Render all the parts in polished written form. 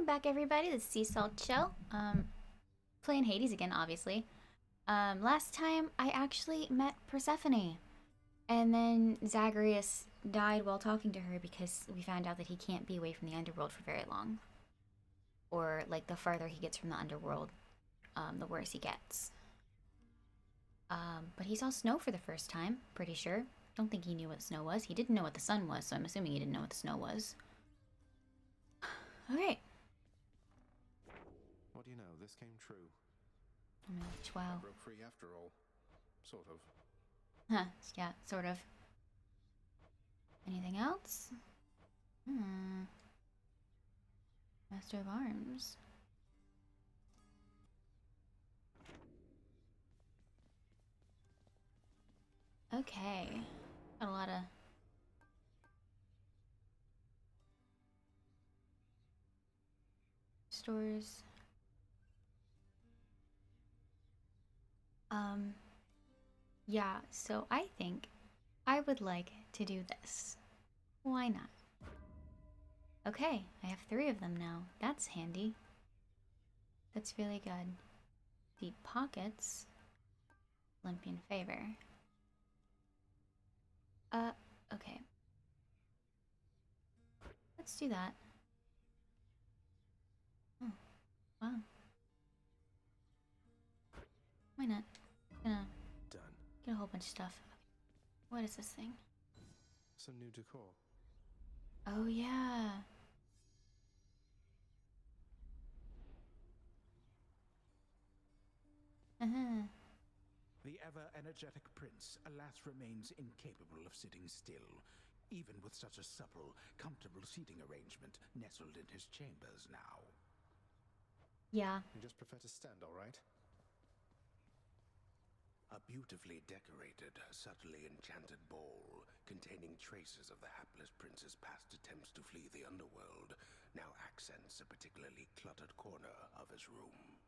welcome back everybody. This is Sea Salt Show. Playing Hades again, obviously. Last time I actually met Persephone, and then Zagreus died while talking to her because we found out that he can't be away from the underworld for very long. Or like the farther he gets from the underworld, the worse he gets. But he saw snow for the first time, pretty sure. Don't think he knew what snow was. He didn't know what the sun was, so I'm assuming he didn't know what the snow was. Okay. What do you know? This came true. Wow. I broke free after all. Sort of. Huh, yeah, sort of. Anything else? Master of Arms. Okay. Got a lot of... stores. Yeah, so I think I would like to do this. Why not? Okay, I have 3 of them now. That's handy. That's really good. Deep pockets. Olympian favor. Okay. Let's do that. Oh, wow. Why not? Gonna Done. get a whole bunch of stuff. What is this thing? Some new decor. Oh, yeah. The ever-energetic prince, alas, remains incapable of sitting still, even with such a supple, comfortable seating arrangement nestled in his chambers now. Yeah. You just prefer to stand, all right? A beautifully decorated, subtly enchanted ball, containing traces of the hapless prince's past attempts to flee the underworld, now accents a particularly cluttered corner of his room.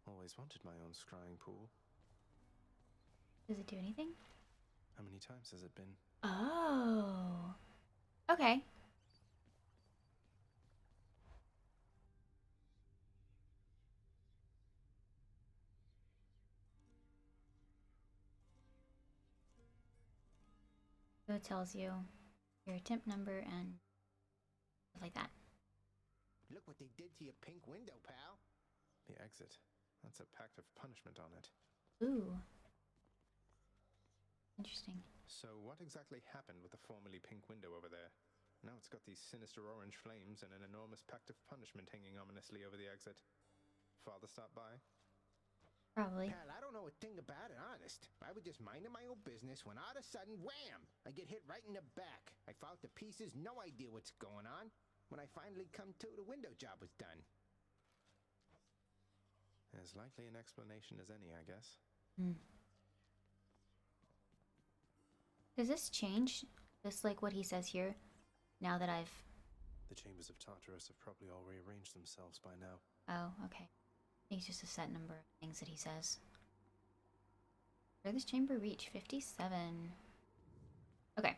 Always wanted my own scrying pool. Does it do anything? How many times has it been? Oh. Okay. So it tells you your attempt number and stuff like that. Look what they did to your pink window, pal. The exit. That's a pact of punishment on it. Ooh. Interesting. So what exactly happened with the formerly pink window over there? Now it's got these sinister orange flames and an enormous pact of punishment hanging ominously over the exit. Father stopped by? Probably. Pal, I don't know a thing about it, honest. I was just minding my own business when all of a sudden, wham! I get hit right in the back. I fall to pieces, no idea what's going on. When I finally come to, the window job was done. As likely an explanation as any, I guess. Does this change? This like what he says here? Now that I've... The chambers of Tartarus have probably all rearranged themselves by now. Oh, okay. I think it's just a set number of things that he says. Where does chamber reach? 57. Okay.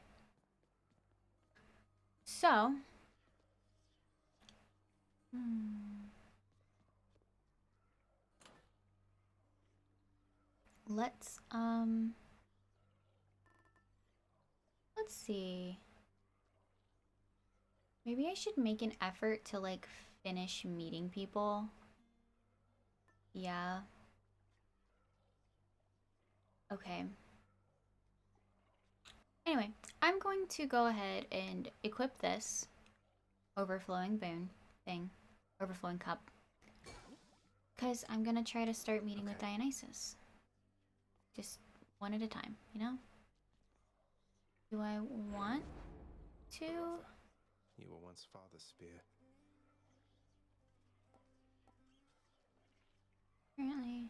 So... Let's see. Maybe I should make an effort to like finish meeting people. Yeah. Okay. Anyway, I'm going to go ahead and equip this overflowing boon thing, overflowing cup, because I'm gonna try to start meeting with Dionysus. Just one at a time, you know? Do I want to? You were once Father's spear. Apparently.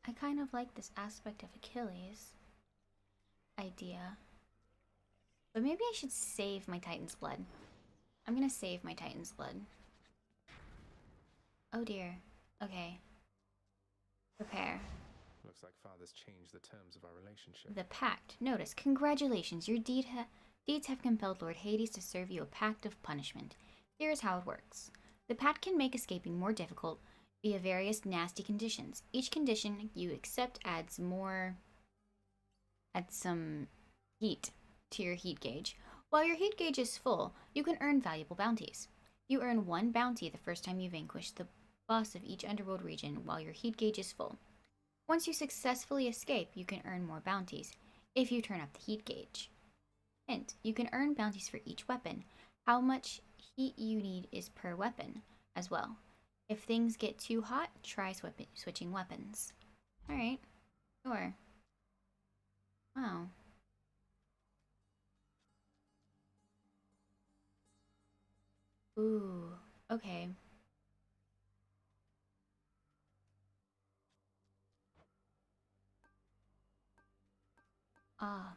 I kind of like this aspect of Achilles idea. But maybe I should save my Titan's blood. I'm gonna save my Titan's blood. Oh dear. Okay. Prepare. Looks like Father's changed the terms of our relationship. The pact. Notice. Congratulations. Your deed deeds have compelled Lord Hades to serve you a pact of punishment. Here is how it works. The pact can make escaping more difficult via various nasty conditions. Each condition you accept adds some heat to your heat gauge. While your heat gauge is full, you can earn valuable bounties. You earn 1 bounty the first time you vanquish the boss of each underworld region while your heat gauge is full. Once you successfully escape, you can earn more bounties if you turn up the heat gauge. Hint, you can earn bounties for each weapon. How much heat you need is per weapon as well. If things get too hot, try switching weapons. Alright, sure. Wow. Ooh, okay. Ah.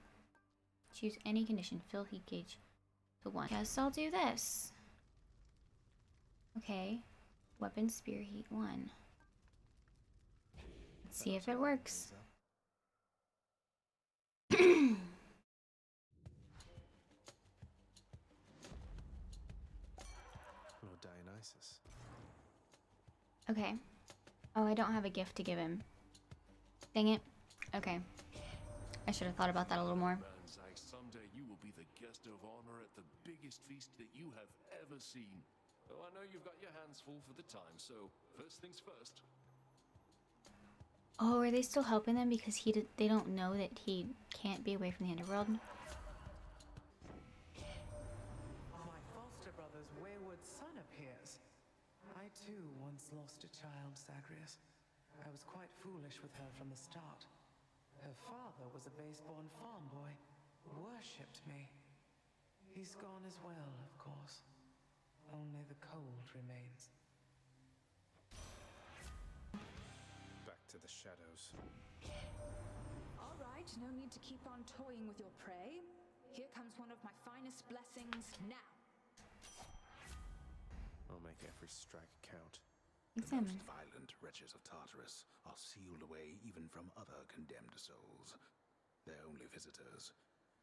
Choose any condition. Fill heat gauge to 1. Guess I'll do this. Okay. Weapon spear heat 1. Let's see if it works. Lord Dionysus. Okay. Oh, I don't have a gift to give him. Dang it. Okay. I should have thought about that a little more. Someday you will be the guest of honor at the biggest feast that you have ever seen. Oh, I know you've got your hands full for the time, so first things first. Oh, are they still helping them because they don't know that he can't be away from the underworld? My foster brother's wayward son appears. I too once lost a child, Zagreus. I was quite foolish with her from the start. Her father was a base-born farm boy, worshipped me. He's gone as well, of course. Only the cold remains. Back to the shadows. All right, no need to keep on toying with your prey. Here comes one of my finest blessings now. I'll make every strike count. The Examine. most violent wretches of Tartarus are sealed away even from other condemned souls. Their only visitors,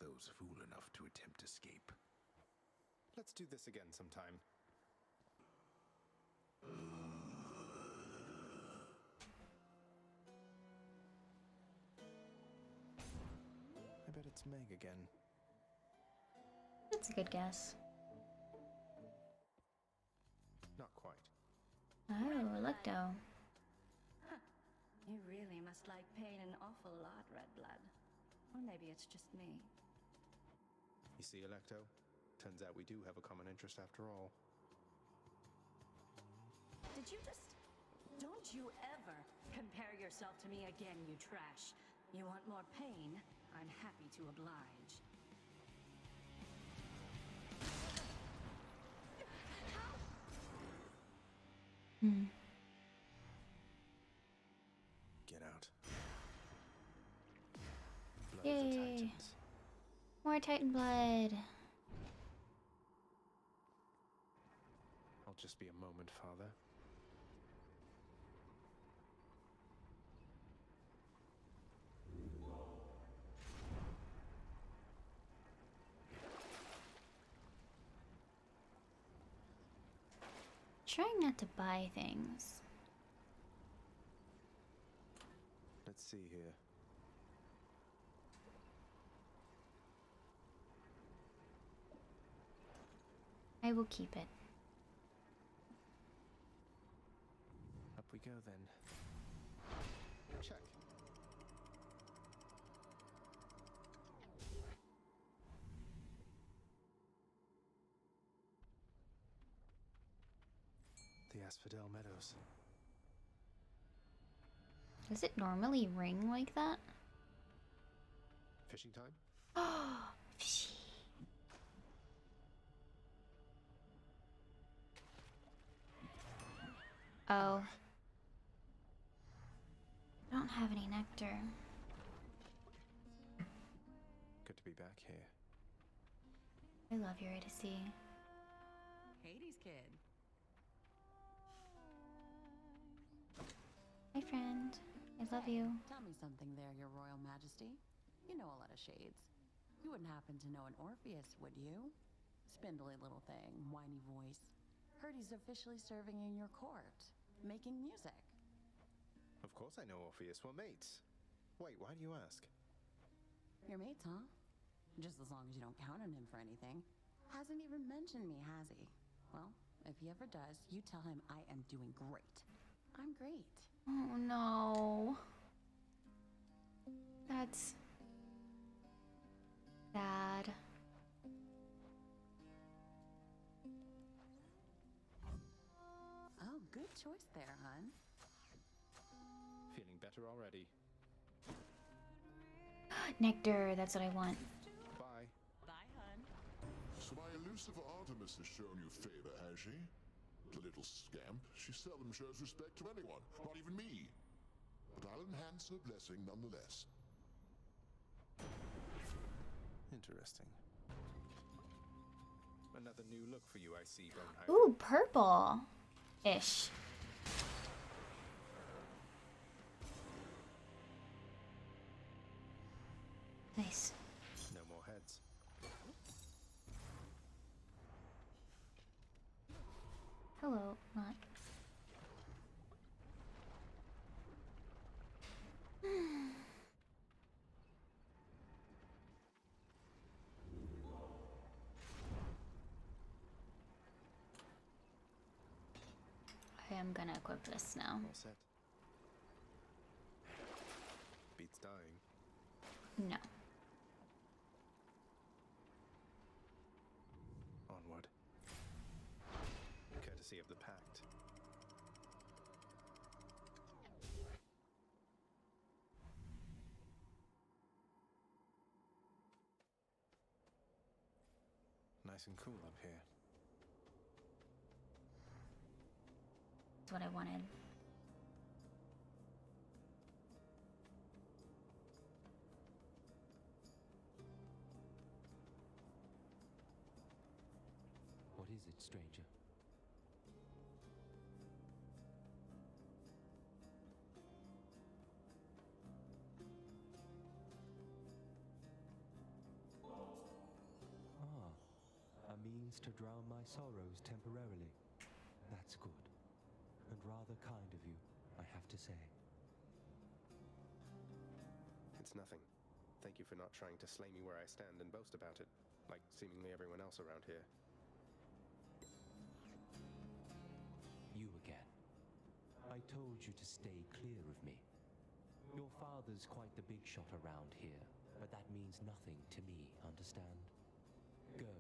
those fool enough to attempt escape. Let's do this again sometime. I bet it's Meg again. That's a good guess. Not quite. Oh, Electo. You really must like pain an awful lot, Red Blood. Or maybe it's just me. You see, Electo? Turns out we do have a common interest after all. Did you just... Don't you ever compare yourself to me again, you trash. You want more pain? I'm happy to oblige. Hmm. Get out. Blood of the Yay. Titans. More Titan blood. I'll just be a moment, Father. Trying not to buy things. Let's see here. I will keep it. Up we go then. Check. The Asphodel Meadows. Does it normally ring like that? Fishing time? Oh, fishy. Oh. I don't have any nectar. Good to be back here. I love Eurydice. Hades kid. Hi, friend. I love you. Tell me something there, your royal majesty. You know a lot of shades. You wouldn't happen to know an Orpheus, would you? Spindly little thing, whiny voice. Heard he's officially serving in your court, making music. Of course I know Orpheus. We're mates. Wait, why do you ask? Your mates, huh? Just as long as you don't count on him for anything. Hasn't even mentioned me, has he? Well, if he ever does, you tell him I am doing great. I'm great. Oh no. That's sad. Oh, good choice there, hon. Feeling better already. Nectar, that's what I want. Bye. Bye, hon. So my elusive Artemis has shown you favor, has she? The little scamp. She seldom shows respect to anyone, not even me. But I'll enhance her blessing nonetheless. Interesting. Another new look for you, I see, Bonehider. Ooh, purple-ish. Nice. No more heads. Hello, not. I am gonna equip this now. All set. Beats dying. No. Onward. Courtesy of the Pact. Nice and cool up here. That's what I wanted. What is it, stranger? A means to drown my sorrows temporarily. That's good. And rather kind of you, I have to say. It's nothing. Thank you for not trying to slay me where I stand and boast about it, like seemingly everyone else around here. You again. I told you to stay clear of me. Your father's quite the big shot around here, but that means nothing to me, understand? Go,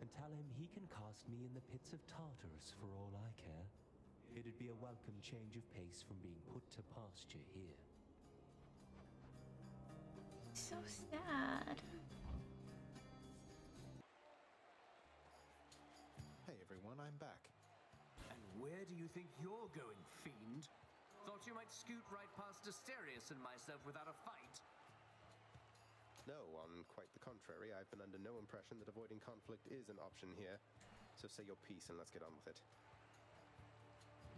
and tell him he can cast me in the pits of Tartarus for all I care. It'd be a welcome change of pace from being put to pasture here. So sad. Hey everyone, I'm back. And where do you think you're going, fiend? Thought you might scoot right past Asterius and myself without a fight? No, on quite the contrary, I've been under no impression that avoiding conflict is an option here. So say your piece and let's get on with it.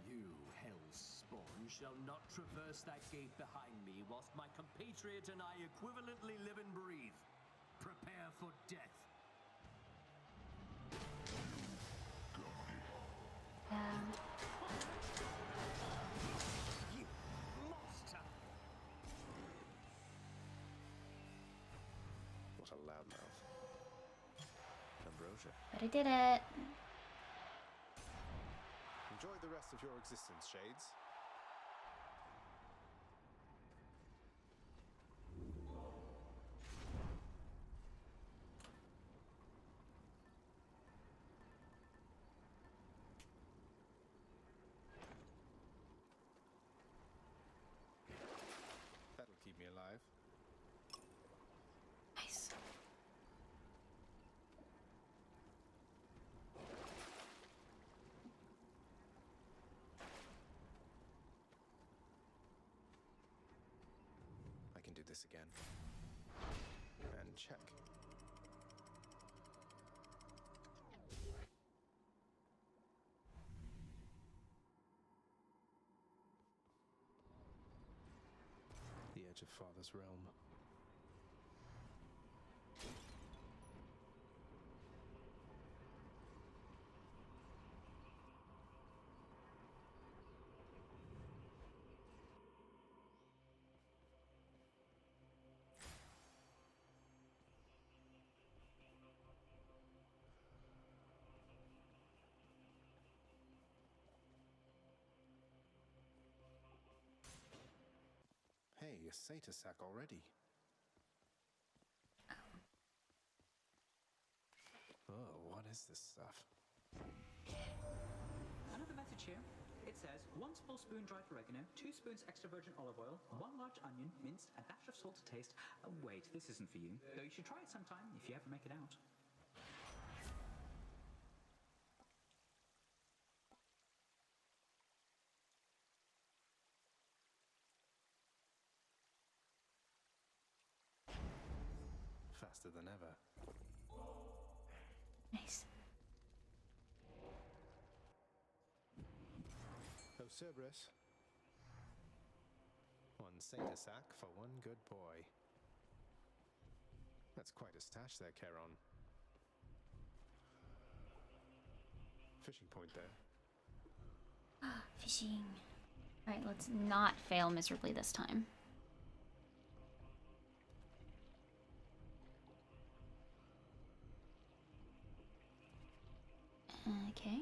You, hell's spawn, shall not traverse that gate behind me whilst my compatriot and I equivalently live and breathe. Prepare for death. You monster! What a loudmouth. Ambrosia. But I did it. Enjoy the rest of your existence, Shades. That'll keep me alive. Nice. I can do this again. And check. The edge of Father's realm. be a satyr sack already. Oh, what is this stuff? Another message here. It says 1 small spoon dried oregano, 2 spoons extra virgin olive oil, 1 large onion, minced, a dash of salt to taste. Wait, this isn't for you, though you should try it sometime if you ever make it out. Faster than ever. Nice. Oh, Cerberus. 1 satyr sack for 1 good boy. That's quite a stash there, Charon. Fishing point there. Fishing. Alright, let's not fail miserably this time. Okay.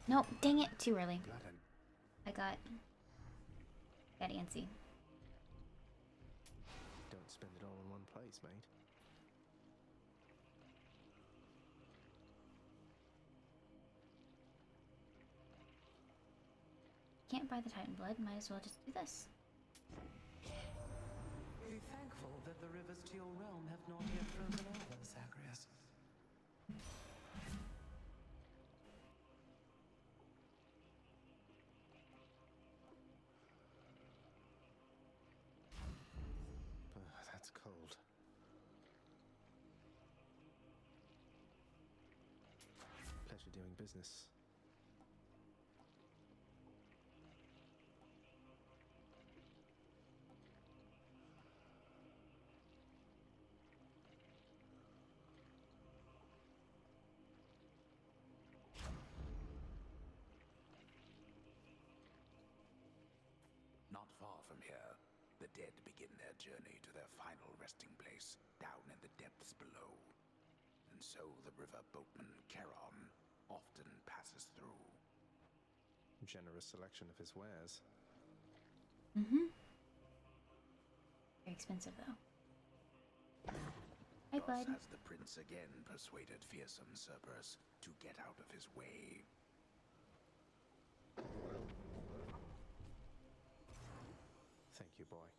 Nope, dang it, too early. I got antsy. Don't spend it all in one place, mate. Can't buy the Titan blood, might as well just do this. Be thankful that the rivers to your realm have not yet frozen over, Zagreus. That's cold. Pleasure doing business. Not far from here, the dead begin their journey to their final resting place down in the depths below. And so the river boatman Charon often passes through. Generous selection of his wares. Mm-hmm. Very expensive, though. Hi, bud. Thus has the prince again persuaded fearsome Cerberus to get out of his way. Thank you, boy.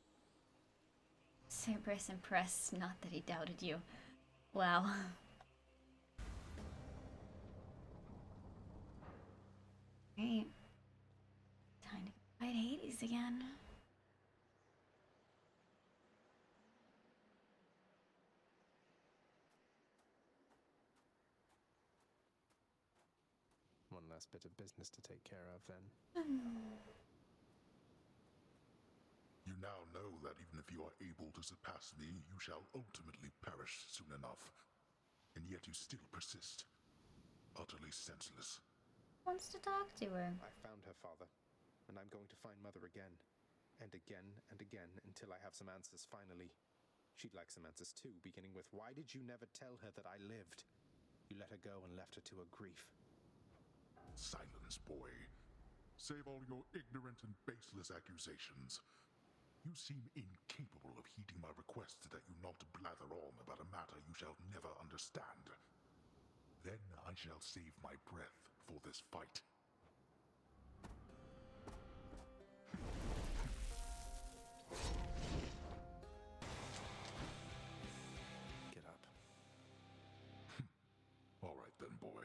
Cerberus impressed, not that he doubted you. Wow. Alright. Time to fight Hades again. One last bit of business to take care of, then. You now know that even if you are able to surpass me, you shall ultimately perish soon enough. And yet you still persist. Utterly senseless. Wants to talk to her. I found her, father, and I'm going to find Mother again. And again and again until I have some answers finally. She'd like some answers too, beginning with, why did you never tell her that I lived? You let her go and left her to her grief. Silence, boy. Save all your ignorant and baseless accusations. You seem incapable of heeding my request that you not blather on about a matter you shall never understand. Then I shall save my breath for this fight. Get up. All right then, boy.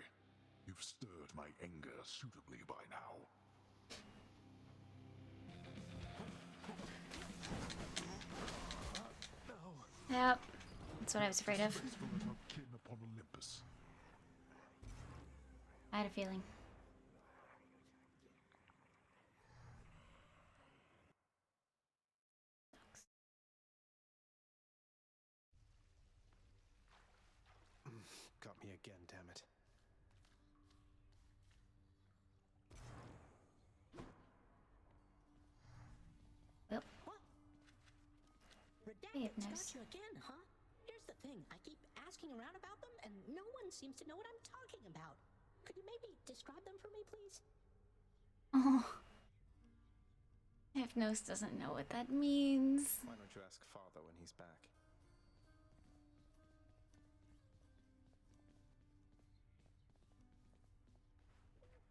You've stirred my anger suitably by now. Yep. That's what I was afraid of. Kin upon Olympus. I had a feeling. Got me again, damn it. Well. Redacted got you again, huh? Here's the thing, I keep asking around about them, and no one seems to know what I'm talking about. Could you maybe describe them for me, please? Oh. Hypnos doesn't know what that means. Why don't you ask Father when he's back?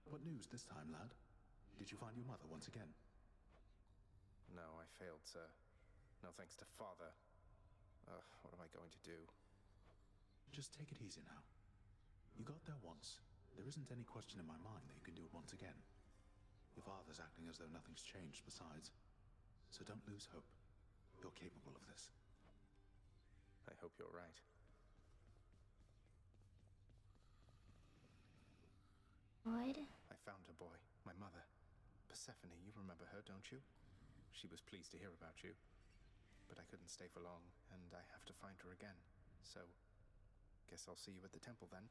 What news this time, lad? Did you find your mother once again? No, I failed, sir. No thanks to Father. What am I going to do? Just take it easy now. You got there once. There isn't any question in my mind that you can do it once again. Your father's acting as though nothing's changed besides. So don't lose hope. You're capable of this. I hope you're right. What? I found her, boy. My mother. Persephone, you remember her, don't you? She was pleased to hear about you. But I couldn't stay for long, and I have to find her again. So, guess I'll see you at the temple then.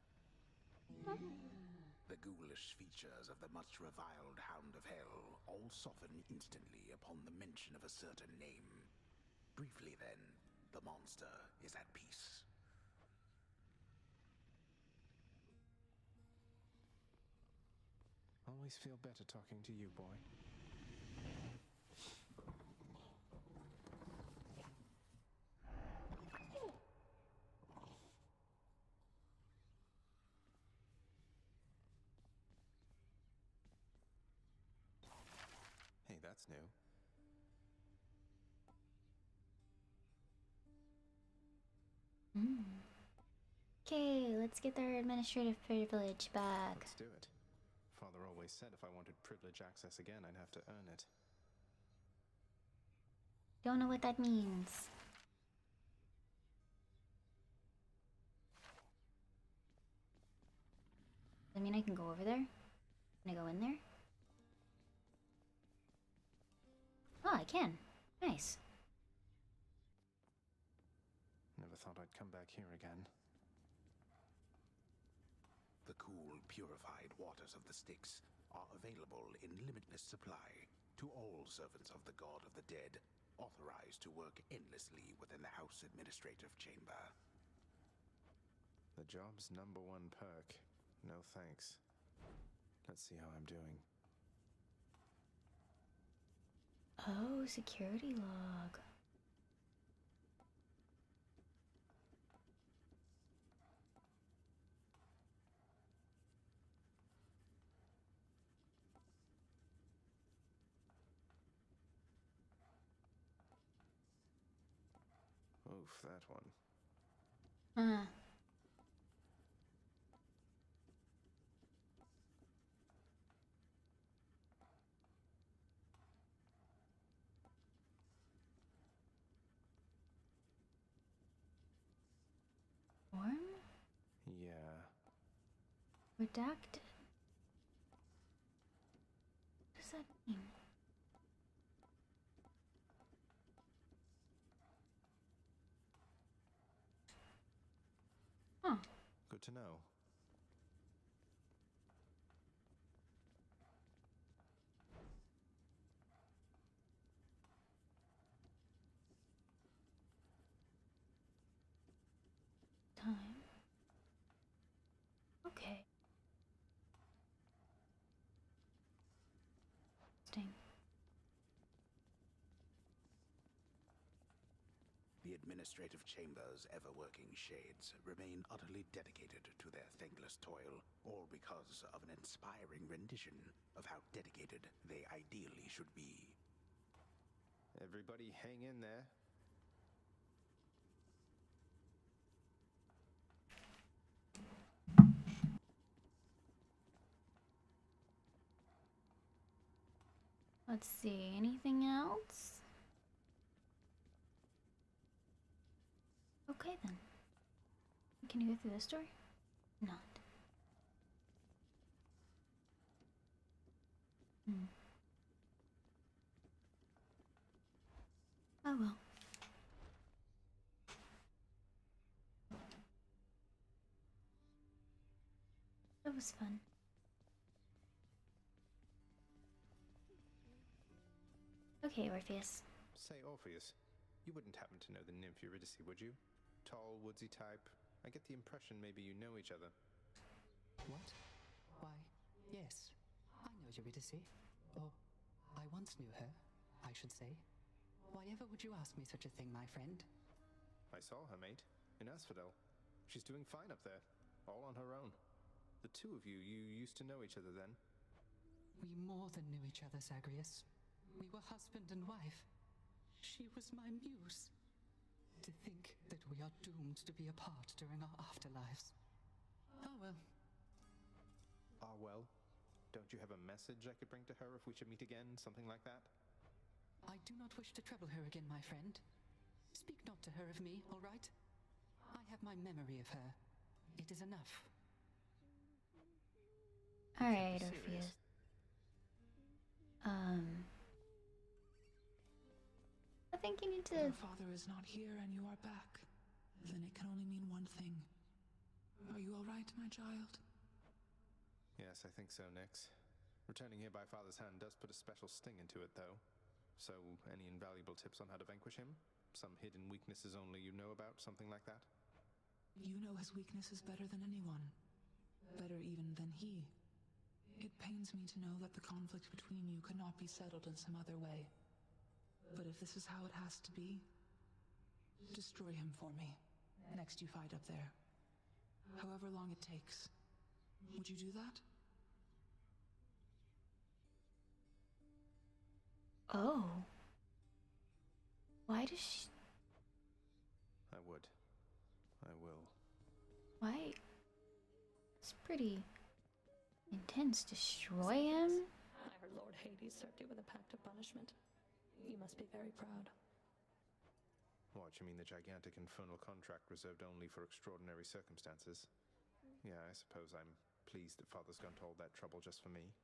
The ghoulish features of the much reviled Hound of Hell all soften instantly upon the mention of a certain name. Briefly then, the monster is at peace. Always feel better talking to you, boy. Hey, that's new. Okay, let's get their administrative privilege back. Let's do it. Father always said if I wanted privilege access again, I'd have to earn it. Don't know what that means. Does that mean I can go over there? Can I go in there? Oh, I can. Nice. Never thought I'd come back here again. The cool, purified waters of the Styx are available in limitless supply to all servants of the God of the Dead, authorized to work endlessly within the House Administrative Chamber. The job's #1 perk. No thanks. Let's see how I'm doing. Oh, security log. Oof, that one. Form? Yeah. Redacted. What does that mean? Huh. Good to know. Time. Okay. Interesting. The Administrative Chamber's ever-working shades remain utterly dedicated to their thankless toil, all because of an inspiring rendition of how dedicated they ideally should be. Everybody hang in there. Let's see, anything else? Okay then. Can you go through this door? Not. Oh well. That was fun. Okay, Orpheus. Say, Orpheus, you wouldn't happen to know the nymph Eurydice, would you? Tall, woodsy type. I get the impression maybe you know each other. What? Why, yes. I know Eurydice. Oh, I once knew her. I should say. Why ever would you ask me such a thing, my friend? I saw her, mate, in Asphodel. She's doing fine up there, all on her own. The two of you used to know each other then? We more than knew each other, Zagreus. We were husband and wife. She was my muse. To think that we are doomed to be apart during our afterlives. Oh well. Ah, well. Don't you have a message I could bring to her if we should meet again, something like that? I do not wish to trouble her again, my friend. Speak not to her of me, all right? I have my memory of her. It is enough. Alright, Orpheus. I think you need to... Your father is not here and you are back. Then it can only mean one thing. Are you all right, my child? Yes, I think so, Nix. Returning here by Father's hand does put a special sting into it, though. So, any invaluable tips on how to vanquish him? Some hidden weaknesses only you know about, something like that? You know his weaknesses better than anyone. Better even than he. It pains me to know that the conflict between you could not be settled in some other way. But if this is how it has to be, destroy him for me. Next you fight up there. However long it takes. Would you do that? Oh. Why does she... I would. I will. Why? It's pretty intense. Destroy him? I heard Lord Hades served you with a pact of punishment. You must be very proud. What, you mean the gigantic infernal contract reserved only for extraordinary circumstances? Yeah, I suppose I'm pleased that Father's gone to all that trouble just for me.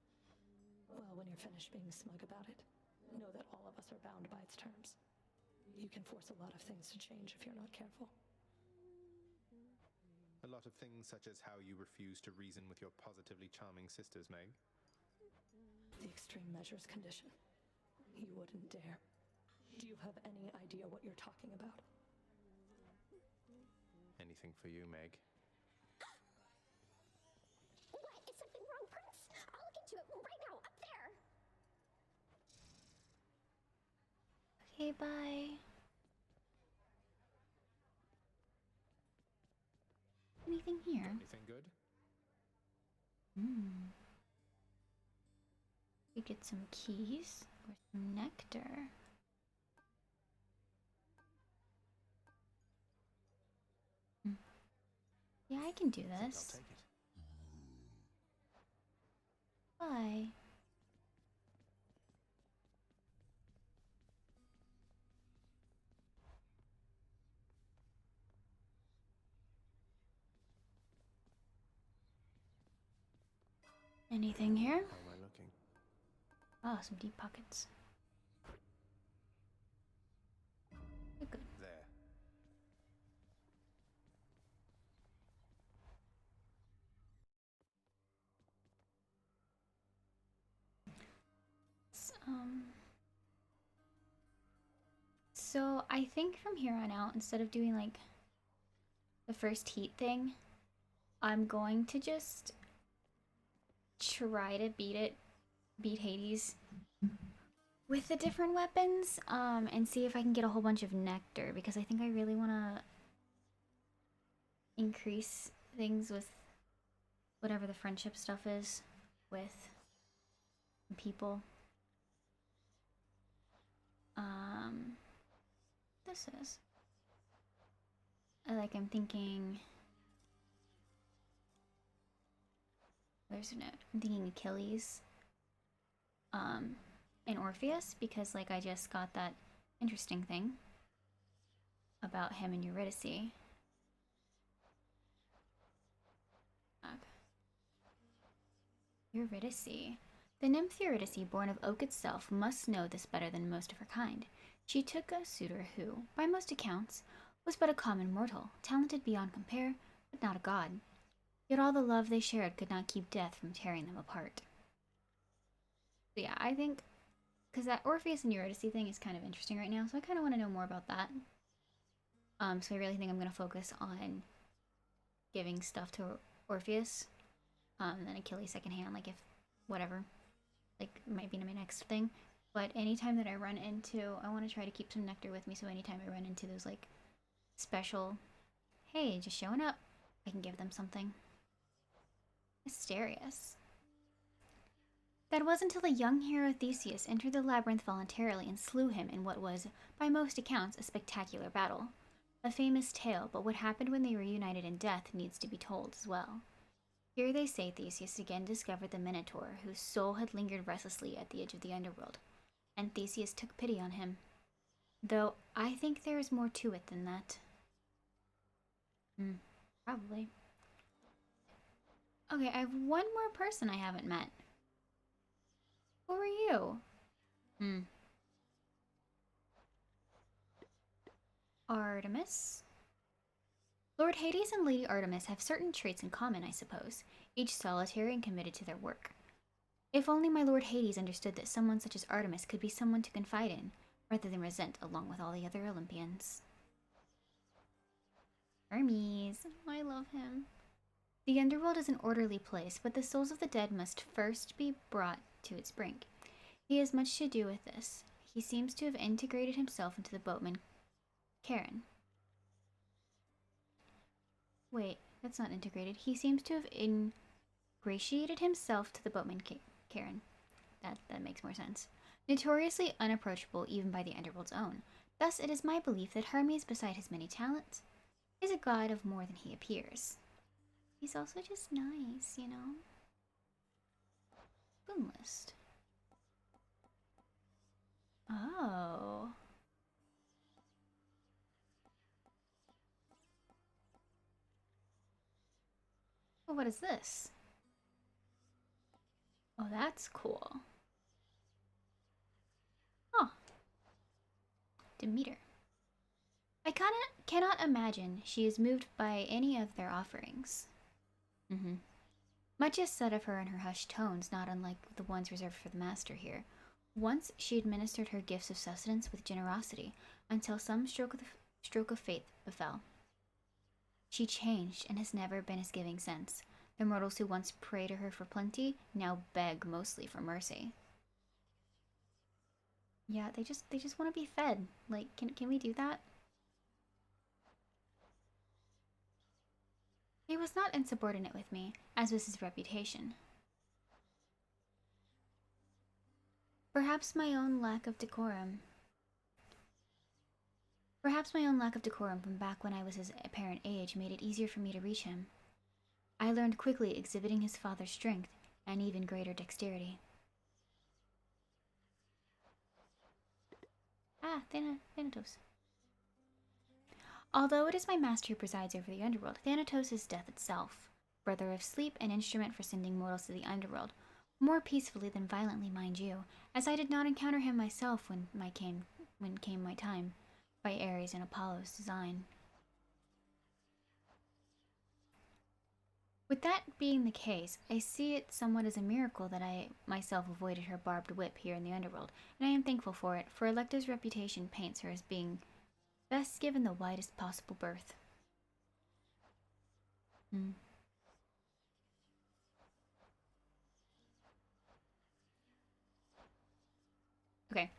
Well, when you're finished being smug about it, know that all of us are bound by its terms. You can force a lot of things to change if you're not careful. A lot of things such as how you refuse to reason with your positively charming sisters, Meg. The extreme measures condition. You wouldn't dare. Do you have any idea what you're talking about? Anything for you, Meg. What? Is something wrong, Prince? I'll look into it right now, up there! Okay, bye. Anything here? Anything good? We get some keys or some nectar. Yeah, I can do this. I'll take it. Bye. Anything here? How am I looking? Oh, some deep pockets. Good. There. So I think from here on out, instead of doing like the first heat thing, I'm going to just try to beat Hades with the different weapons, and see if I can get a whole bunch of nectar, because I think I really want to increase things with whatever the friendship stuff is with people. This is I'm thinking there's a note. I'm thinking Achilles and Orpheus, because like I just got that interesting thing about him and Eurydice. Eurydice. The nymph Eurydice, born of oak itself, must know this better than most of her kind. She took a suitor who, by most accounts, was but a common mortal, talented beyond compare, but not a god. Yet all the love they shared could not keep death from tearing them apart. So yeah, I think, because that Orpheus and Eurydice thing is kind of interesting right now, so I kind of want to know more about that. So I really think I'm going to focus on giving stuff to Orpheus, and then Achilles secondhand, like if, whatever, like might be my next thing. But anytime that I run into, I want to try to keep some nectar with me, so anytime I run into those like special, hey, just showing up, I can give them something. Mysterious. That was until a young hero Theseus entered the labyrinth voluntarily and slew him in what was, by most accounts, a spectacular battle. A famous tale, but what happened when they reunited in death needs to be told as well. Here they say Theseus again discovered the Minotaur, whose soul had lingered restlessly at the edge of the underworld, and Theseus took pity on him. Though I think there is more to it than that. Probably. Okay, I have one more person I haven't met. Who are you? Artemis? Lord Hades and Lady Artemis have certain traits in common, I suppose, each solitary and committed to their work. If only my Lord Hades understood that someone such as Artemis could be someone to confide in, rather than resent along with all the other Olympians. Hermes. I love him. The underworld is an orderly place, but the souls of the dead must first be brought to its brink. He has much to do with this. He seems to have integrated himself into the boatman Karen. Wait, that's not integrated. He seems to have ingratiated himself to the boatman Karen. That makes more sense. Notoriously unapproachable even by the underworld's own. Thus, it is my belief that Hermes, beside his many talents, is a god of more than he appears. He's also just nice, you know? Boom list. Oh. Well, what is this? Oh, that's cool. Oh. Demeter. I cannot imagine she is moved by any of their offerings. Much is said of her in her hushed tones, not unlike the ones reserved for the master here. Once she administered her gifts of sustenance with generosity, until some stroke of fate befell. She changed and has never been as giving since. The mortals who once prayed to her for plenty now beg mostly for mercy. Yeah, they just want to be fed. Like, can we do that? He was not insubordinate with me, as was his reputation. Perhaps my own lack of decorum from back when I was his apparent age made it easier for me to reach him. I learned quickly exhibiting his father's strength and even greater dexterity. Ah, Thanatos. Although it is my master who presides over the underworld, Thanatos is death itself, brother of sleep and instrument for sending mortals to the underworld, more peacefully than violently, mind you, as I did not encounter him myself when came my time, by Ares and Apollo's design. With that being the case, I see it somewhat as a miracle that I myself avoided her barbed whip here in the underworld, and I am thankful for it, for Electa's reputation paints her as being best given the widest possible berth. Okay.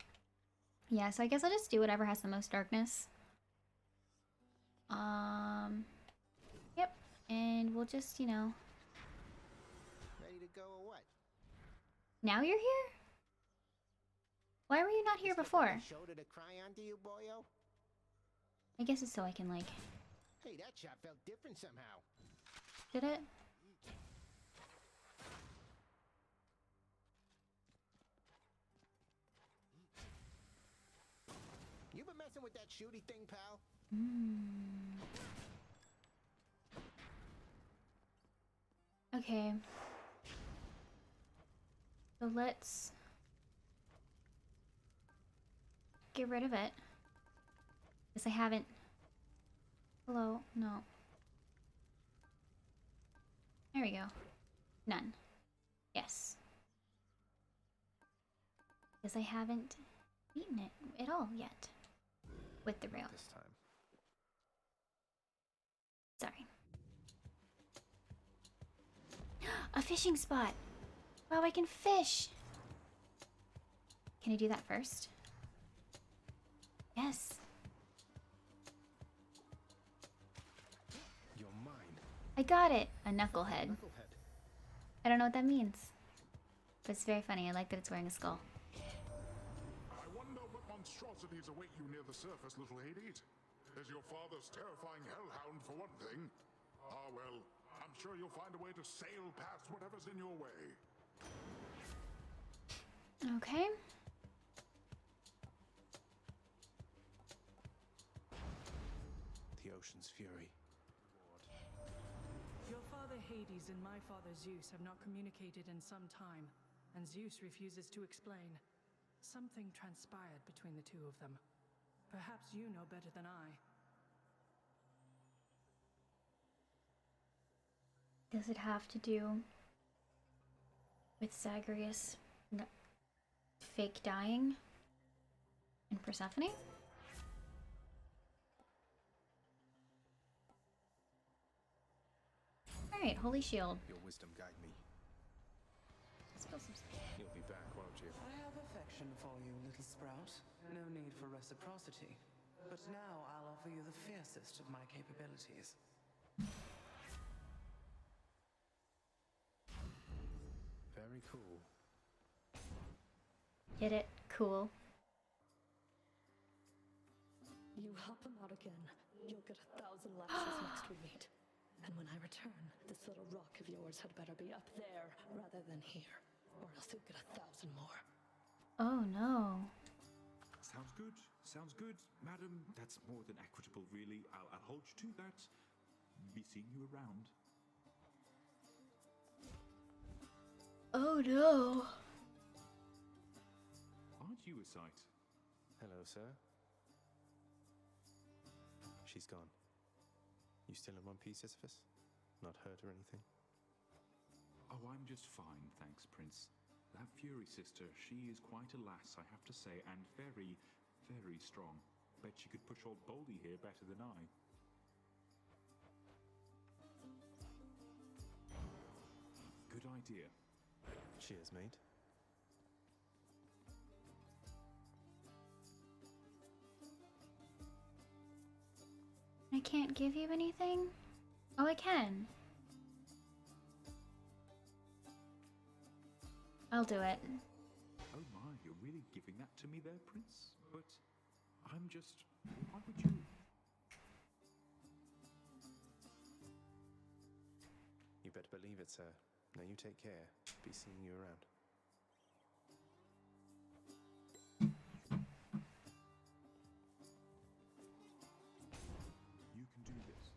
Yeah, so I guess I'll just do whatever has the most darkness. Yep. And we'll just, you know... Ready to go or what? Now you're here? Why were you not here before? Shoulder to cry onto you, boyo? I guess it's so I can, like... Hey, that shot felt different somehow. Did it? You been messing with that shooty thing, pal? Okay. So let's get rid of it. Because I haven't... Hello? No. There we go. None. Yes. Because I haven't eaten it at all yet. With the rail. This time. Sorry. A fishing spot! Wow, I can fish! Can I do that first? Yes. You're mine. I got it. A knucklehead. Knucklehead. I don't know what that means. But it's very funny. I like that it's wearing a skull. I wonder what monstrosities await you near the surface, little Hades. There's your father's terrifying hellhound for one thing. Ah well, I'm sure you'll find a way to sail past whatever's in your way. Okay. The ocean's fury. Your father Hades and my father Zeus have not communicated in some time, and Zeus refuses to explain. Something transpired between the two of them. Perhaps you know better than I. Does it have to do with Zagreus fake dying and Persephone? Alright, Holy Shield. Your wisdom guide me. Spill some stuff. You'll be back, won't you? I have affection for you, little sprout. No need for reciprocity. But now I'll offer you the fiercest of my capabilities. Very cool. Get it? Cool. You help him out again, you'll get 1,000 lapses next we meet. And when I return, this little rock of yours had better be up there rather than here, or else you'll get 1,000 more. Oh no. Sounds good. Sounds good, madam. That's more than equitable, really. I'll hold you to that. Be seeing you around. Oh no. Aren't you a sight? Hello, sir. She's gone. You still in one piece, Sisyphus? Not hurt or anything? Oh, I'm just fine, thanks, Prince. That Fury sister, she is quite a lass, I have to say, and very, very strong. Bet she could push old Baldy here better than I. Good idea. Cheers, mate. I can't give you anything? Oh, I can. I'll do it. Oh my, you're really giving that to me there, Prince? But I'm just... Why would you... You better believe it, sir. Now you take care. Be seeing you around. You can do this.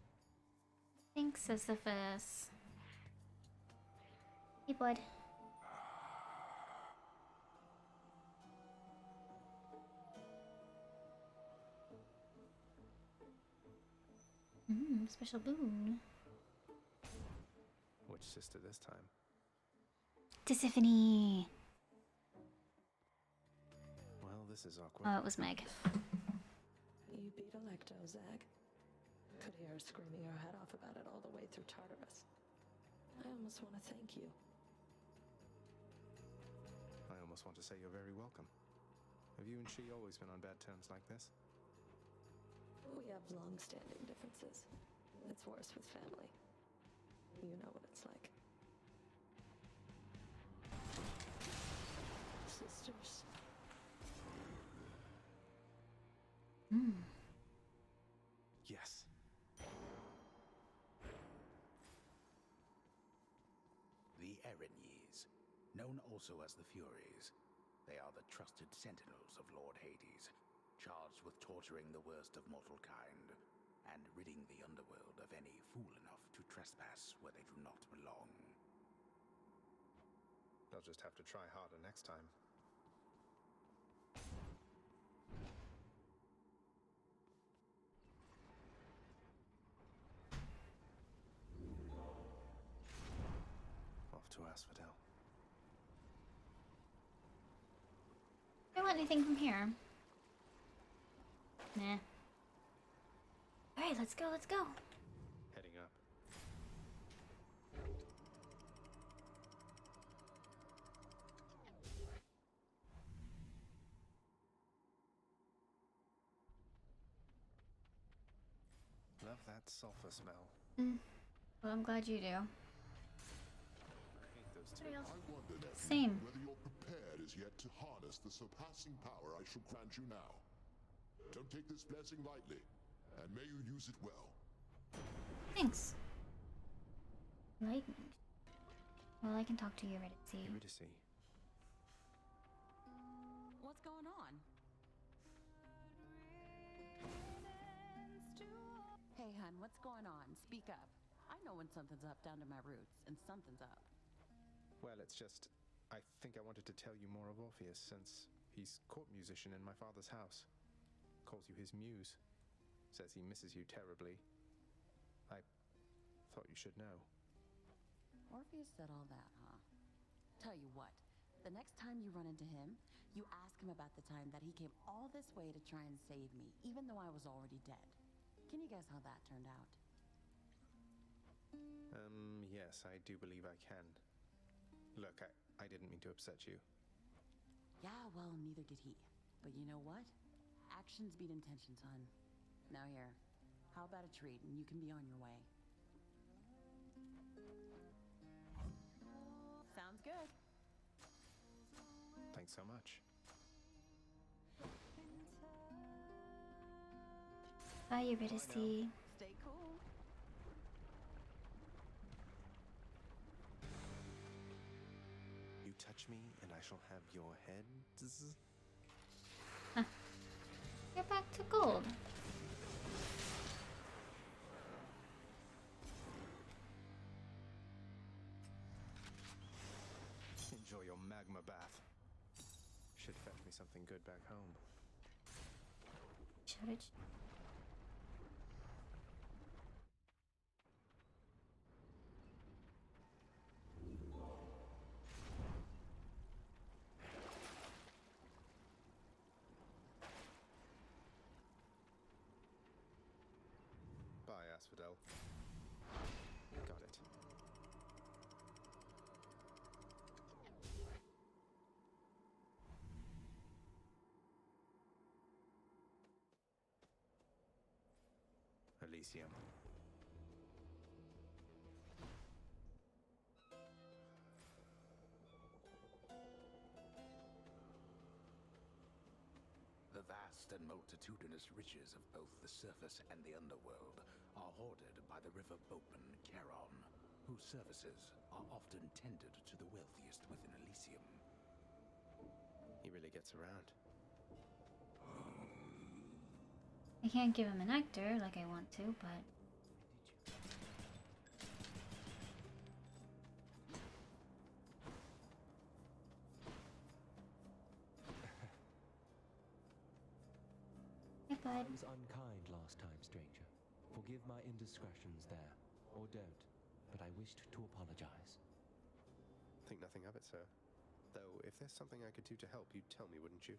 Thanks, Sisyphus. Hey, bud. Special boon. Which sister this time? Tisiphone. Well, this is awkward. Oh, it was Meg. You beat Electo, Zag. Could hear her screaming her head off about it all the way through Tartarus. I almost want to thank you. I almost want to say you're very welcome. Have you and she always been on bad terms like this? We have long-standing differences. It's worse with family. You know what it's like. Sisters. Yes. The Erinyes, known also as the Furies. They are the trusted sentinels of Lord Hades, charged with torturing the worst of mortal kind, and ridding the underworld of any fool enough to trespass where they do not belong. They'll just have to try harder next time. Off to Asphodel. I want anything from here. Nah. Alright, let's go, let's go. Heading up. love that sulfur smell. Well, I'm glad you do. I hate those two. I wonder, nephew, Same. whether you're prepared as yet to harness the surpassing power I shall grant you now. Don't take this blessing lightly, and may you use it well. Thanks. Lightning. Well, I can talk to Eurydice. Eurydice. What's going on? Hey, hun, what's going on? Speak up. I know when something's up down to my roots, and something's up. Well, it's just, I think I wanted to tell you more of Orpheus, since he's court musician in my father's house. Calls you his muse. Says he misses you terribly. I thought you should know. Orpheus said all that, huh? Tell you what, the next time you run into him, you ask him about the time that he came all this way to try and save me, even though I was already dead. Can you guess how that turned out? Yes, I do believe I can. Look, I didn't mean to upset you. Yeah, well, neither did he. But you know what? Actions beat intentions, hun. Now here, how about a treat and you can be on your way? Sounds good. Thanks so much. Bye, Eurydice. Stay cool. You touch me, and I shall have your head. Huh. You're back to gold. Enjoy your magma bath. Should fetch me something good back home. Should it? Bye, Asphodel. Got it. Elysium. The vast and multitudinous riches of both the surface and the underworld are hoarded by the river boatman Charon, whose services are often tendered to the wealthiest within Elysium. He really gets around. I can't give him an actor like I want to, but... Hey, bud. I was unkind last time, stranger. Forgive my indiscretions there. Or don't, but I wished to apologize. Think nothing of it, sir. Though, if there's something I could do to help, you'd tell me, wouldn't you?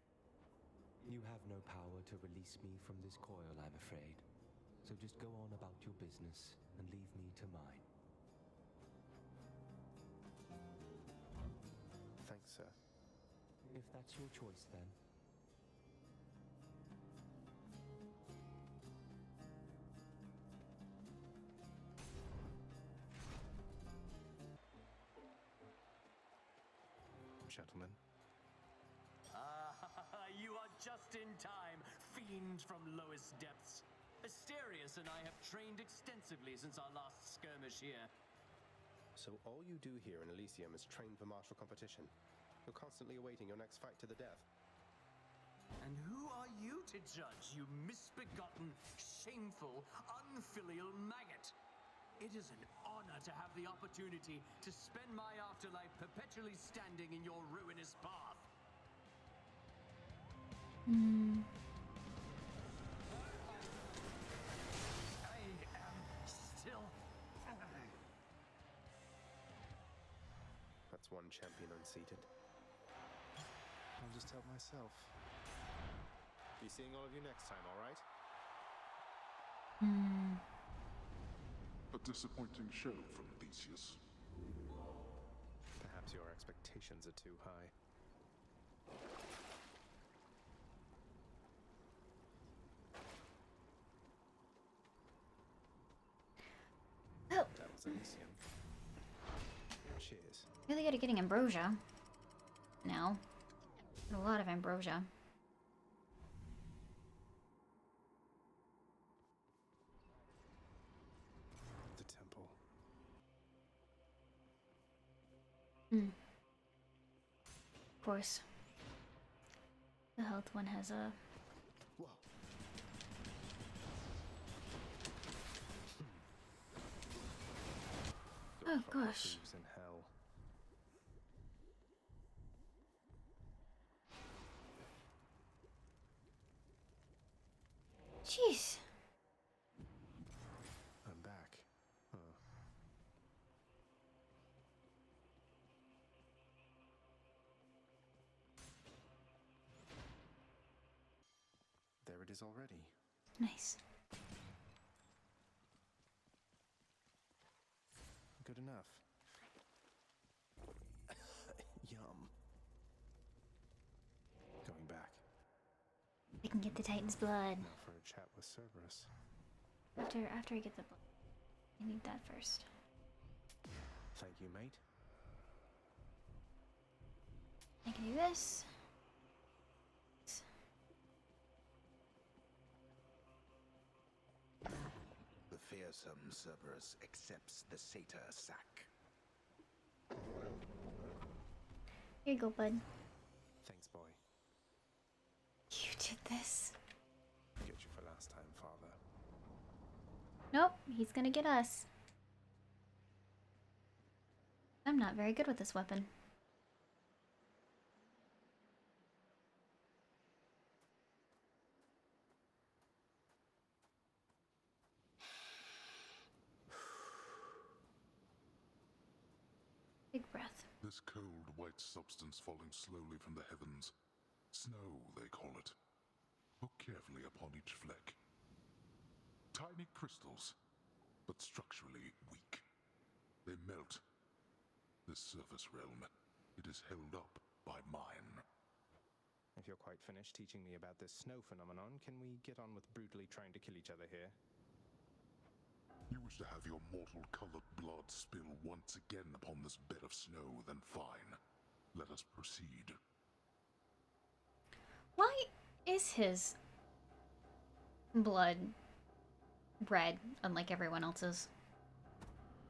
You have no power to release me from this coil, I'm afraid. So just go on about your business and leave me to mine. Thanks, sir. If that's your choice, then. Gentlemen. You are just in time, fiend from lowest depths. Asterius and I have trained extensively since our last skirmish here. So all you do here in Elysium is train for martial competition. You're constantly awaiting your next fight to the death. And who are you to judge, you misbegotten, shameful, unfilial maggot? It is an honor to have the opportunity to spend my afterlife perpetually standing in your ruinous path. I am still... That's one champion unseated. I'll just help myself. Be seeing all of you next time, all right? A disappointing show from Theseus. Perhaps your expectations are too high. ourselves Elysium. Cheers. Really good at getting ambrosia. Now. A lot of ambrosia. The temple. Of course. The health one has a... Whoa. Oh gosh. Who's in hell? Jeez. I'm back. Huh. There it is already. Nice. Good enough. Yum. Going back. I can get the Titan's blood. Now for a chat with Cerberus. After I get the blood. I need that first. Thank you, mate. I can do this. The fearsome Cerberus accepts the satyr sack. Here you go, bud. Thanks, boy. You did this. Get you for last time, father. Nope, he's gonna get us. I'm not very good with this weapon. Big breath. This cold, white substance falling slowly from the heavens. Snow, they call it. Look carefully upon each fleck. Tiny crystals, but structurally weak. They melt. This surface realm, it is held up by mine. If you're quite finished teaching me about this snow phenomenon, can we get on with brutally trying to kill each other here? You wish to have your mortal-colored blood spill once again upon this bed of snow, then fine. Let us proceed. Why is his blood red, unlike everyone else's?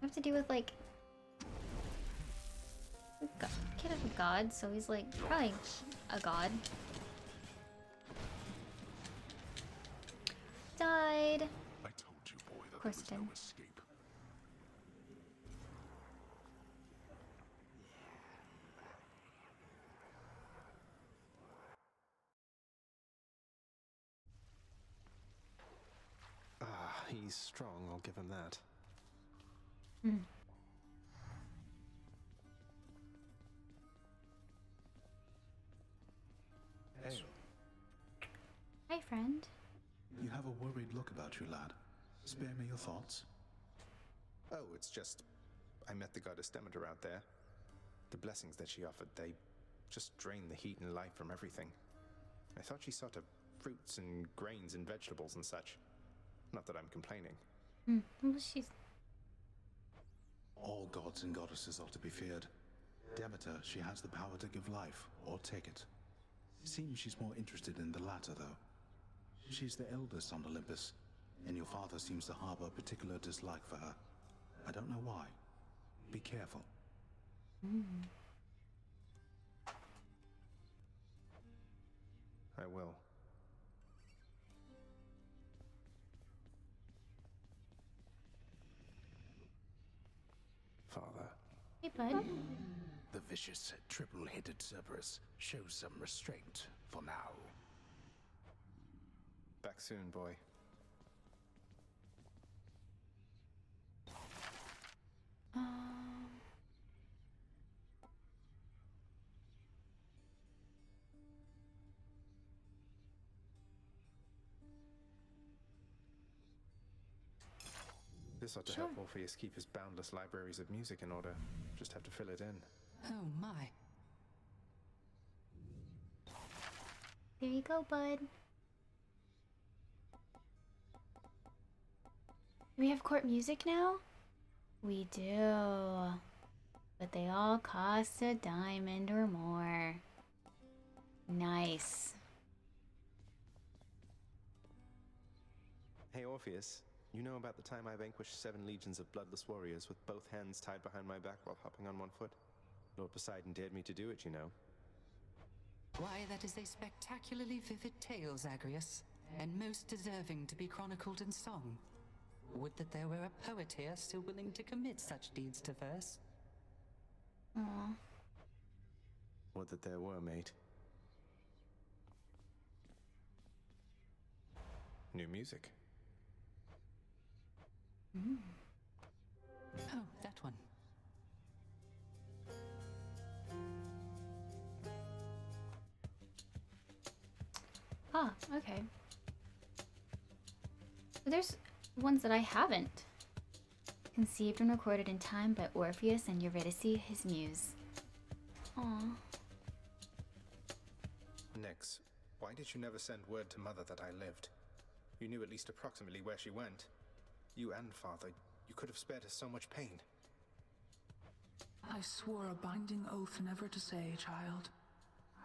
I have to do with, like, kid of a god, so he's, like, probably a god. Died. I told you, boy, that Of course there was it no did. escape. Ah, he's strong, I'll give him that. Hey, Hi, friend. you have a worried look about you, lad. Spare me your thoughts. Oh, it's just... I met the goddess Demeter out there. The blessings that she offered, they just drain the heat and life from everything. I thought she saw to fruits and grains and vegetables and such. Not that I'm complaining. Well, she's... All gods and goddesses are to be feared. Demeter, she has the power to give life, or take it. Seems she's more interested in the latter, though. She's the eldest on Olympus, and your father seems to harbor a particular dislike for her. I don't know why. Be careful. I will. Father. Hey, bud. The vicious, triple-headed Cerberus shows some restraint for now. Back soon, boy. This ought to help Orpheus keep his boundless libraries of music in order. Just have to fill it in. Oh my. There you go, bud. We have court music now? We do. But they all cost a diamond or more. Nice. Hey, Orpheus. You know about the time I vanquished 7 legions of bloodless warriors with both hands tied behind my back while hopping on one foot? Lord Poseidon dared me to do it, you know. Why, that is a spectacularly vivid tale, Zagreus, and most deserving to be chronicled in song. Would that there were a poet here still willing to commit such deeds to verse. Aww. Would that there were, mate. New music. Oh, that one. Ah, okay. There's ones that I haven't. Conceived and recorded in time by Orpheus and Eurydice, his muse. Aww. Nyx, why did you never send word to Mother that I lived? You knew at least approximately where she went. You and Father, you could have spared us so much pain. I swore a binding oath never to say, child.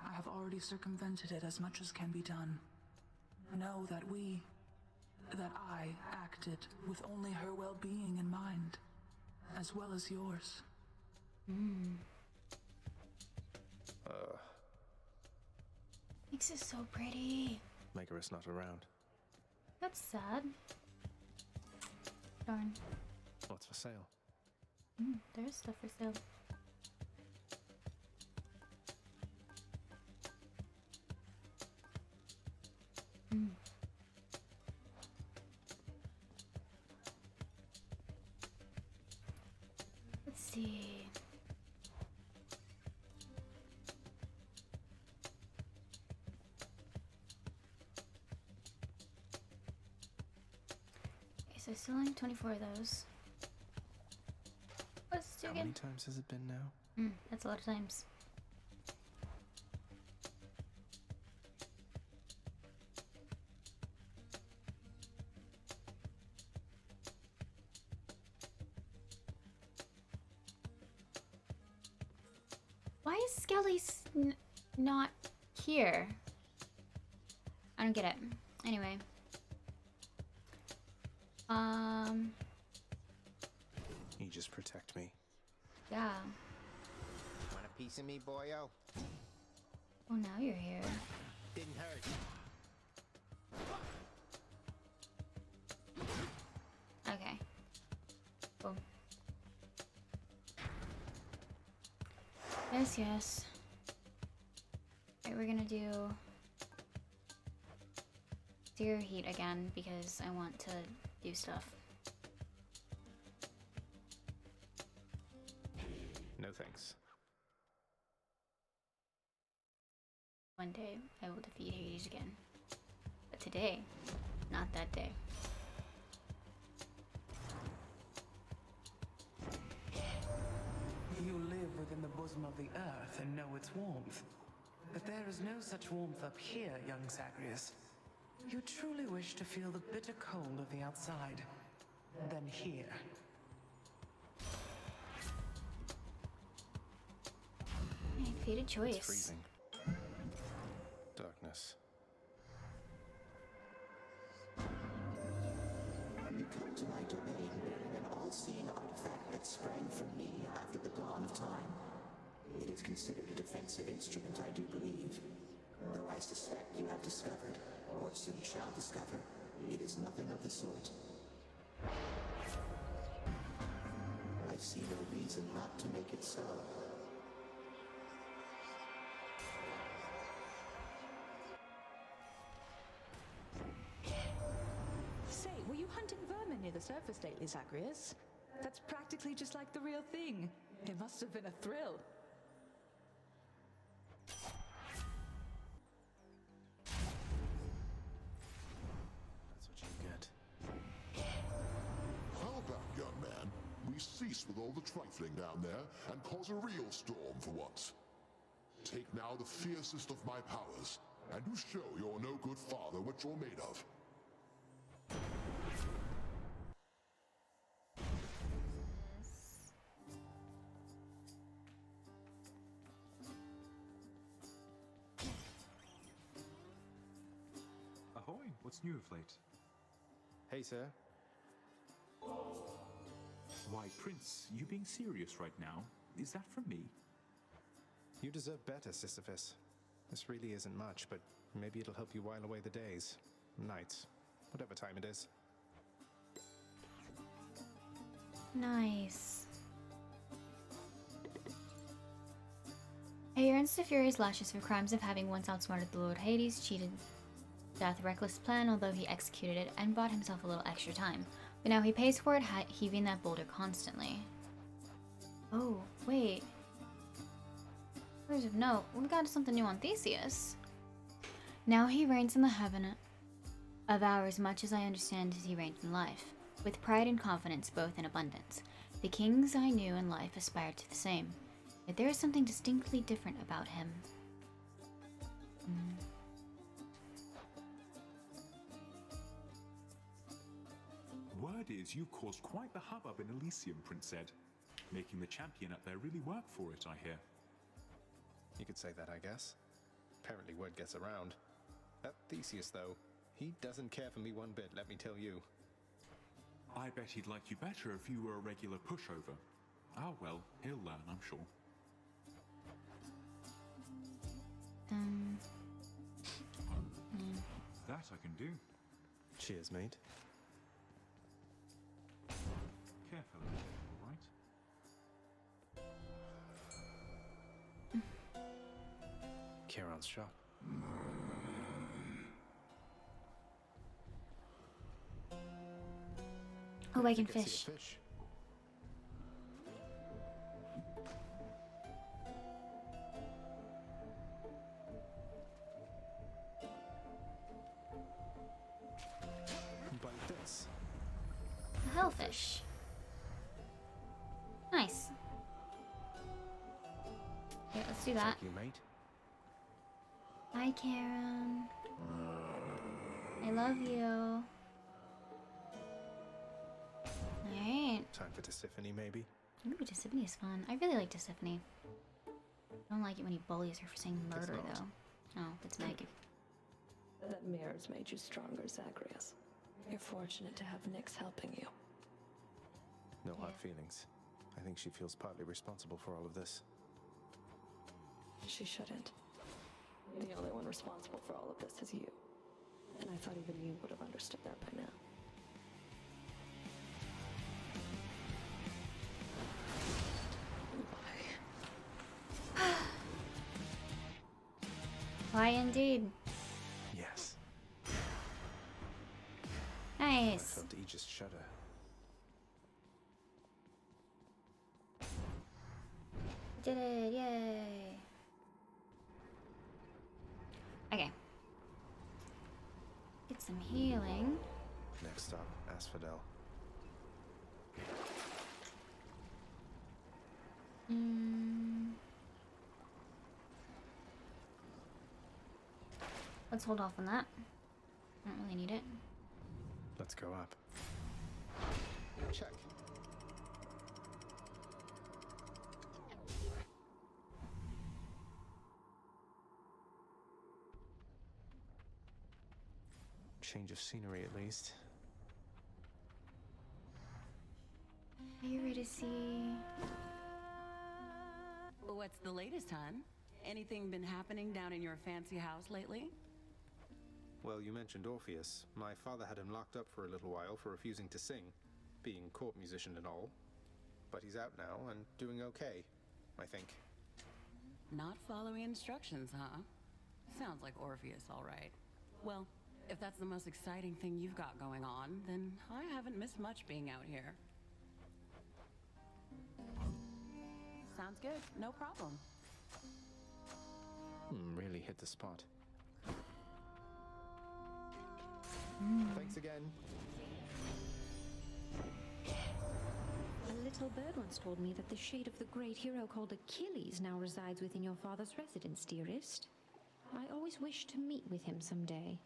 I have already circumvented it as much as can be done. Know that I acted with only her well-being in mind, as well as yours. Nyx is so pretty. Megaris not around. That's sad. Darn. What's for sale? There's stuff for sale. Let's see. Okay, so still only 24 of those. Let's do How again. many times has it been now? That's a lot of times. Why is Skelly not here? I don't get it. Anyway. You just protect me. Yeah. Want a piece of me, boyo? Well, now you're here. Didn't hurt. Okay. Boom. Yes, yes. Alright, we're gonna do zero heat again because I want to do stuff. No thanks. One day I will defeat Hades again. But today, not that day. You live within the bosom of the earth and know its warmth. But there is no such warmth up here, young Zagreus. You truly wish to feel the bitter cold of the outside. Then here. I made a choice. It's freezing. Darkness. You come to my domain bearing an all-seeing artifact that sprang from me after the dawn of time. It is considered a defensive instrument, I do believe. Though I suspect you have discovered, or soon shall discover, it is nothing of the sort. I see no reason not to make it so. Say, were you hunting vermin near the surface lately, Zagreus? That's practically just like the real thing. It must have been a thrill. That's what you get. How about, young man, we cease with all the trifling down there and cause a real storm for once? Take now the fiercest of my powers, and you show your no-good father what you're made of. what's new of late? Hey, sir. Why, Prince, you being serious right now? Is that from me? You deserve better, Sisyphus. This really isn't much, but maybe it'll help you while away the days, nights, whatever time it is. Nice. He earns the Furious Lashes for crimes of having once outsmarted the Lord Hades, cheated Death reckless plan, although he executed it and bought himself a little extra time. But now he pays for it, heaving that boulder constantly. Oh, wait. There's a note. We've got something new on Theseus. Now he reigns in the heaven of ours, much as I understand as he reigned in life, with pride and confidence both in abundance. The kings I knew in life aspired to the same, yet there is something distinctly different about him. Word is you've caused quite the hubbub in Elysium, Prince Ed. Making the champion up there really work for it, I hear. You could say that, I guess. Apparently word gets around. That Theseus, though, he doesn't care for me one bit, let me tell you. I bet he'd like you better if you were a regular pushover. Oh well, he'll learn, I'm sure. That I can do. Cheers, mate. Careful, all right? Charon's shop. Oh, I can think I see a fish. fish. Bite this. A hellfish. Nice. Okay, let's do that. Thank you, mate. Hi, Karen. I love you. Alright. Time for Tisiphone, maybe? Ooh, Tisiphone is fun. I really like Tisiphone. I don't like it when he bullies her for saying murder, though. Oh, it's Meg. That mirror's made you stronger, Zagreus. You're fortunate to have Nyx helping you. No hard feelings. I think she feels partly responsible for all of this. She shouldn't. The only one responsible for all of this is you. And I thought even you would have understood that by now. Why indeed? Yes. Nice. I felt Aegis shudder. Did it, yay. Okay. Get some healing. Next stop, Asphodel. Let's hold off on that. I don't really need it. Let's go up. Check. Change of scenery, at least. Eurydice. What's the latest, hon? Anything been happening down in your fancy house lately? Well, you mentioned Orpheus. My father had him locked up for a little while for refusing to sing, being court musician and all. But he's out now and doing okay, I think. Not following instructions, huh? Sounds like Orpheus, all right. Well, if that's the most exciting thing you've got going on, then I haven't missed much being out here. Sounds good. No problem. Really hit the spot. Thanks again. A little bird once told me that the shade of the great hero called Achilles now resides within your father's residence, dearest. I always wished to meet with him someday.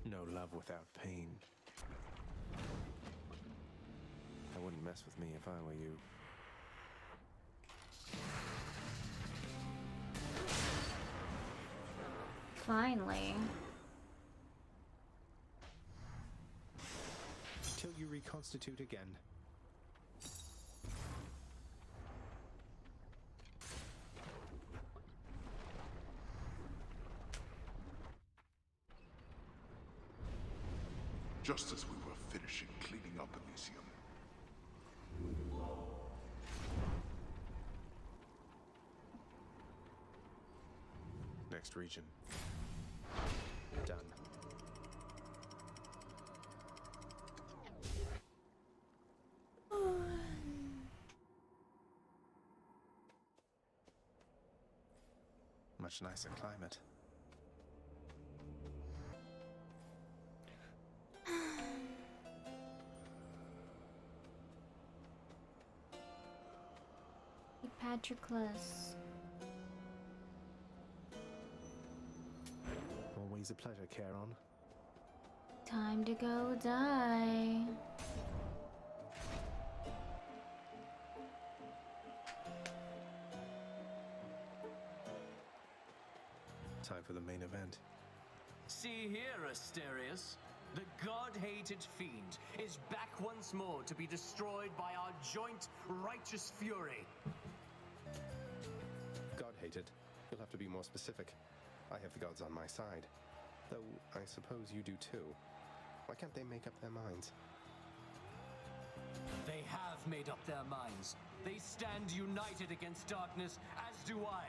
No love without pain. I wouldn't mess with me if I were you. Finally. Till you reconstitute again. Just as we were finishing cleaning up Elysium. Next region. Done. Much nicer climate. Patroclus. Always a pleasure, Charon. Time to go die. Time for the main event. See here, Asterius. The god-hated fiend is back once more to be destroyed by our joint righteous fury. God-hated? You'll have to be more specific. I have the gods on my side. Though, I suppose you do too. Why can't they make up their minds? They have made up their minds. They stand united against darkness, as do I.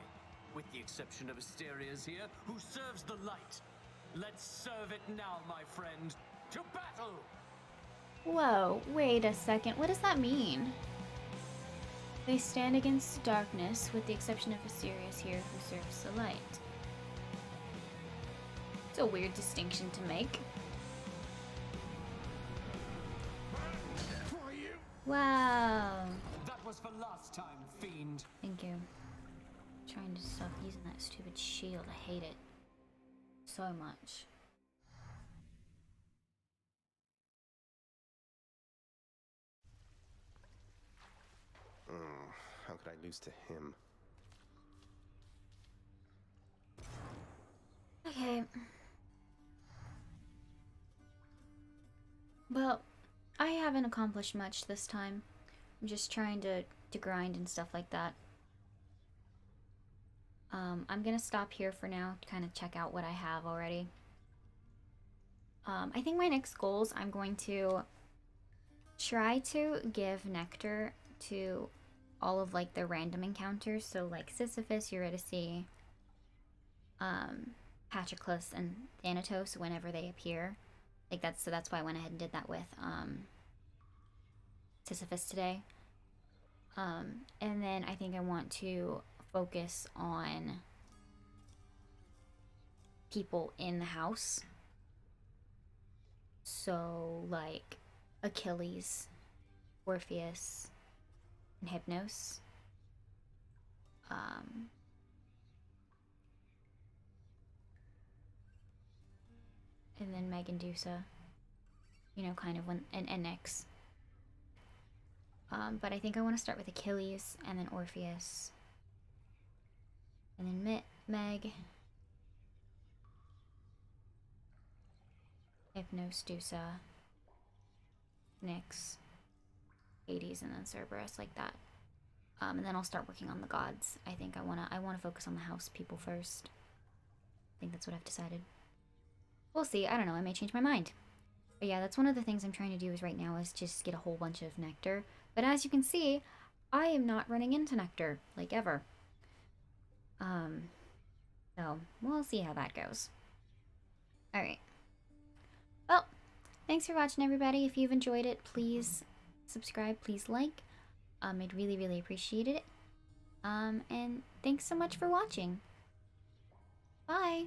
With the exception of Asterius here, who serves the light. Let's serve it now, my friend. To battle! Whoa, wait a second. What does that mean? They stand against darkness, with the exception of Asterius here, who serves the light. It's a weird distinction to make. Wow. That was for last time, fiend. Thank you. Trying to stop using that stupid shield. I hate it so much. How could I lose to him? Okay. Well, I haven't accomplished much this time. I'm just trying to grind and stuff like that. I'm gonna stop here for now to kind of check out what I have already. I think my next goals, I'm going to try to give nectar to all of like the random encounters. So like Sisyphus, Eurydice, Patroclus, and Thanatos whenever they appear. Like that's why I went ahead and did that with Sisyphus today. And then I think I want to focus on people in the house. So like Achilles, Orpheus, and Hypnos. And then Megandusa. You know, kind of when and Nyx. But I think I want to start with Achilles and then Orpheus. And then Meg. Hypnos, Dusa. Nyx. Hades, and then Cerberus, like that. And then I'll start working on the gods. I think I wanna focus on the house people first. I think that's what I've decided. We'll see. I don't know. I may change my mind. But yeah, that's one of the things I'm trying to do is right now is just get a whole bunch of nectar. But as you can see, I am not running into nectar, like ever. So we'll see how that goes. Alright. Well, thanks for watching, everybody. If you've enjoyed it, please subscribe, please like. I'd really, really appreciate it. And thanks so much for watching. Bye!